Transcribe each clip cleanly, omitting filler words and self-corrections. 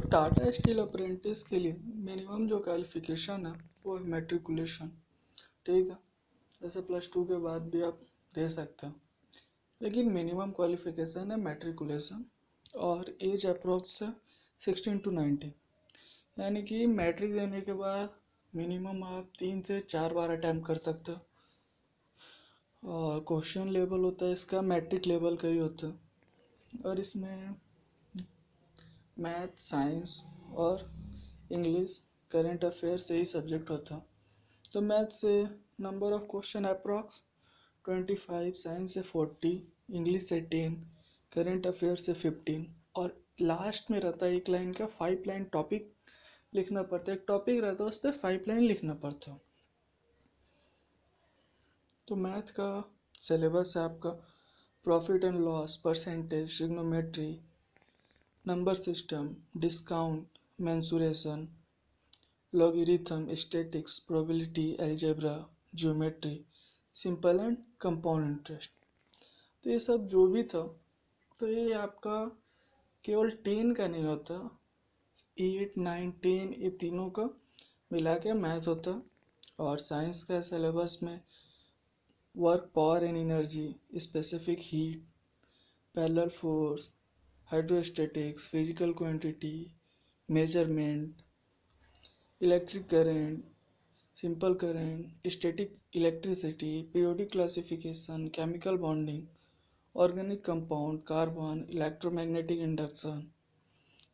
Tata steel apprentice के लिए minimum जो क्वालिफिकेशन है वो है मैट्रिकुलेशन। ठीक है, जैसे +2 के बाद भी आप दे सकते हो, लेकिन मिनिमम क्वालिफिकेशन है मैट्रिकुलेशन और एज अप्रोक्स है 16 to 19। यानी कि मैट्रिक देने के बाद मिनिमम आप 3 से 4 बार अटैम्प्ट कर सकते हो। और क्वेश्चन लेवल होता है इसका मैट्रिक लेवल का ही होता है, और इसमें मैथ, साइंस और इंग्लिश, करंट अफेयर्स यही सब्जेक्ट होता है। तो मैथ से number of question approx 25, science से 40, इंग्लिश से 10, करंट अफेयर्स से 15, और लास्ट में रहता है एक लाइन का 5 लाइन टॉपिक लिखना पड़ता है। एक टॉपिक रहता है उस पर 5 लाइन लिखना पड़ता है। तो मैथ का सिलेबस है आपका profit and loss, percentage, trigonometry, number system, discount, mensuration, logarithm, statics, probability, algebra, geometry, simple and compound interest. तो ये सब जो भी था, तो ये आपका केवल 10 का नहीं होता, 8, 9, 10 ये तीनों का मिला के मैथ होता। और साइंस का सिलेबस में work, power and energy, specific heat, parallel force, hydrostatics, physical quantity, measurement, electric current, simple current, static electricity, periodic classification, chemical bonding, organic compound, carbon, electromagnetic induction,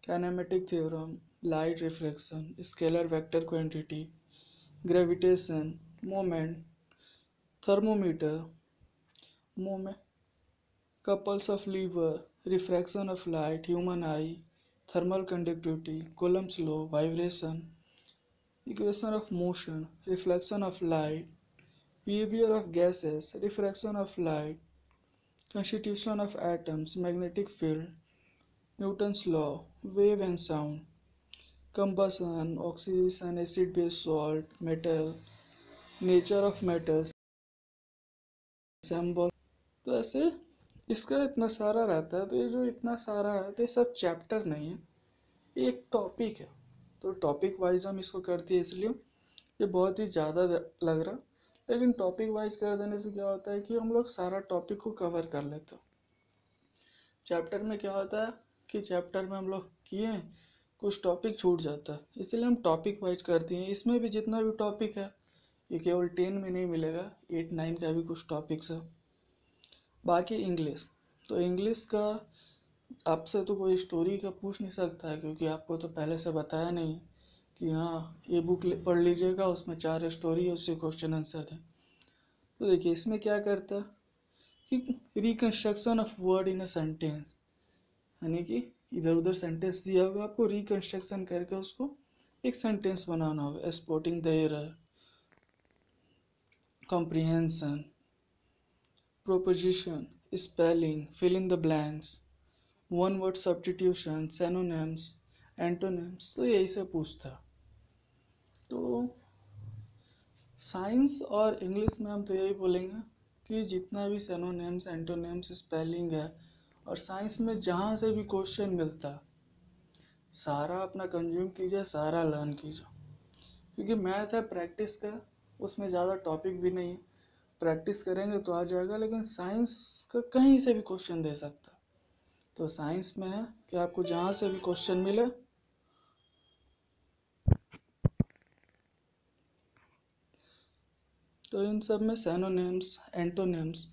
kinematic theorem, light refraction, scalar vector quantity, gravitation, moment, thermometer, moment, couples of lever, refraction of light, human eye, thermal conductivity, Coulomb's law, vibration, equation of motion, reflection of light, behavior of gases, refraction of light, constitution of atoms, magnetic field, Newton's law, wave and sound, combustion, oxidation, acid-base salt, metal, nature of metals, symbol। तो ऐसे इसका इतना सारा रहता है। तो ये जो इतना सारा है तो ये सब चैप्टर नहीं है, ये एक टॉपिक है। तो टॉपिक वाइज हम इसको करते हैं, इसलिए ये बहुत ही ज़्यादा लग रहा। लेकिन टॉपिक वाइज कर देने से क्या होता है कि हम लोग सारा टॉपिक को कवर कर लेते हो। चैप्टर में क्या होता है कि चैप्टर में हम लोग किए कुछ टॉपिक छूट जाता है, इसलिए हम टॉपिक वाइज करते हैं। इसमें भी जितना भी टॉपिक है ये केवल 10 में नहीं मिलेगा, 8, 9 का भी कुछ टॉपिक्स है। बाकी इंग्लिश, तो इंग्लिश का आपसे तो कोई स्टोरी का पूछ नहीं सकता है, क्योंकि आपको तो पहले से बताया नहीं कि हाँ ये बुक पढ़ लीजिएगा, उसमें 4 स्टोरी है, उससे क्वेश्चन आंसर थे। तो देखिए इसमें क्या करता है कि reconstruction of word in a sentence, यानी कि इधर उधर सेंटेंस दिया होगा, आपको रिकंस्ट्रक्शन करके उसको एक सेंटेंस बनाना होगा। Spotting the error, comprehension, proposition, spelling, fill in the blanks, one word substitution, synonyms, antonyms, तो यही से पूछता। तो साइंस और इंग्लिश में हम तो यही बोलेंगे कि जितना भी सिनोनिम्स, एंटोनिम्स, स्पेलिंग है, और साइंस में जहाँ से भी क्वेश्चन मिलता सारा अपना कंज्यूम कीजिए, सारा लर्न कीजिए। क्योंकि मैथ है प्रैक्टिस का, उसमें ज़्यादा टॉपिक भी नहीं है, प्रैक्टिस करेंगे तो आ जाएगा। लेकिन साइंस का कहीं से भी क्वेश्चन दे सकता। तो साइंस में है कि आपको जहाँ से भी क्वेश्चन मिले तो इन सब में सिनोनिम्स, एंटोनिम्स,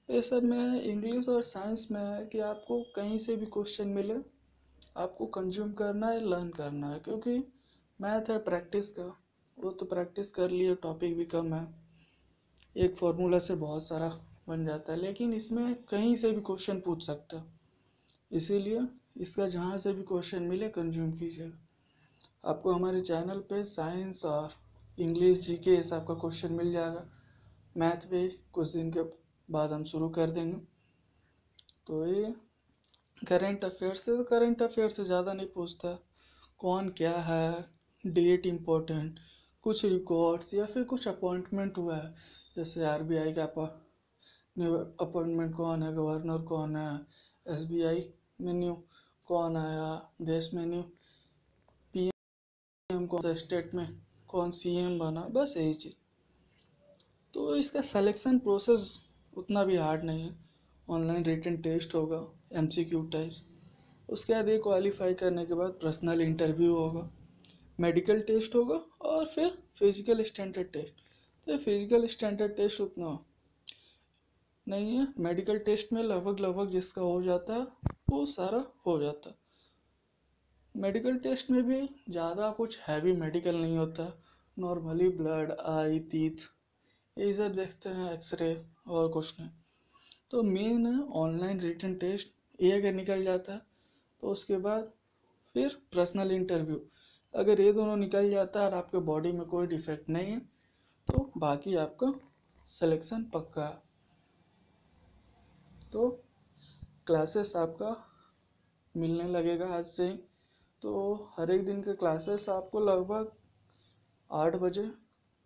ये सब में इंग्लिश और साइंस में है कि आपको कहीं से भी क्वेश्चन मिले आपको कंज्यूम करना है, लर्न करना है। क्योंकि मैथ है प्रैक्टिस का, वो तो प्रैक्टिस कर लिए, टॉपिक भी कम है, एक फार्मूला से बहुत सारा बन जाता है। लेकिन इसमें कहीं से भी क्वेश्चन पूछ सकता है, इसीलिए इसका जहाँ से भी क्वेश्चन मिले कंज्यूम कीजिएगा। आपको हमारे चैनल पे साइंस और इंग्लिश, जीके इस आपका क्वेश्चन मिल जाएगा। मैथ भी कुछ दिन के बाद हम शुरू कर देंगे। तो ये करंट अफेयर्स से, तो करंट अफेयर से ज़्यादा नहीं पूछता, कौन क्या है, डेट इम्पोर्टेंट, कुछ रिकॉर्ड्स या फिर कुछ अपॉइंटमेंट हुआ है, जैसे आरबीआई का न्यू अपॉइंटमेंट कौन है, गवर्नर कौन है, एसबीआई में न्यू कौन आया, देश में न्यू सीएम कौन सा स्टेट में कौन सीएम बना, बस यही चीज़। तो इसका सिलेक्शन प्रोसेस उतना भी हार्ड नहीं है। ऑनलाइन रिटन टेस्ट होगा एमसीक्यू टाइप्स, उसके बाद ये क्वालिफाई करने के बाद पर्सनल इंटरव्यू होगा, मेडिकल टेस्ट होगा और फिर फिजिकल स्टैंडर्ड टेस्ट। तो ये फिजिकल स्टैंडर्ड टेस्ट उतना नहीं है, मेडिकल टेस्ट में लगभग जिसका हो जाता है वो सारा हो जाता है। मेडिकल टेस्ट में भी ज़्यादा कुछ हैवी मेडिकल नहीं होता, नॉर्मली ब्लड, आई, टीथ, यही सब देखते हैं, एक्सरे, और कुछ नहीं। तो मेन है ऑनलाइन रिटन टेस्ट, ये अगर निकल जाता है तो उसके बाद फिर पर्सनल इंटरव्यू। अगर ये दोनों निकल जाता है और आपके बॉडी में कोई डिफेक्ट नहीं है तो बाकी आपका सिलेक्शन पक्का है। तो क्लासेस आपका मिलने लगेगा आज से ही। तो हर एक दिन के क्लासेस आपको लगभग 8 बजे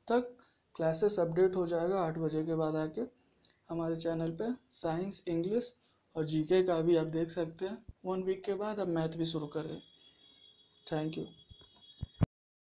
तक क्लासेस अपडेट हो जाएगा। 8 बजे के बाद आके हमारे चैनल पे साइंस, इंग्लिश और जीके का भी आप देख सकते हैं। 1 वीक के बाद अब मैथ भी शुरू कर दें। Thank you.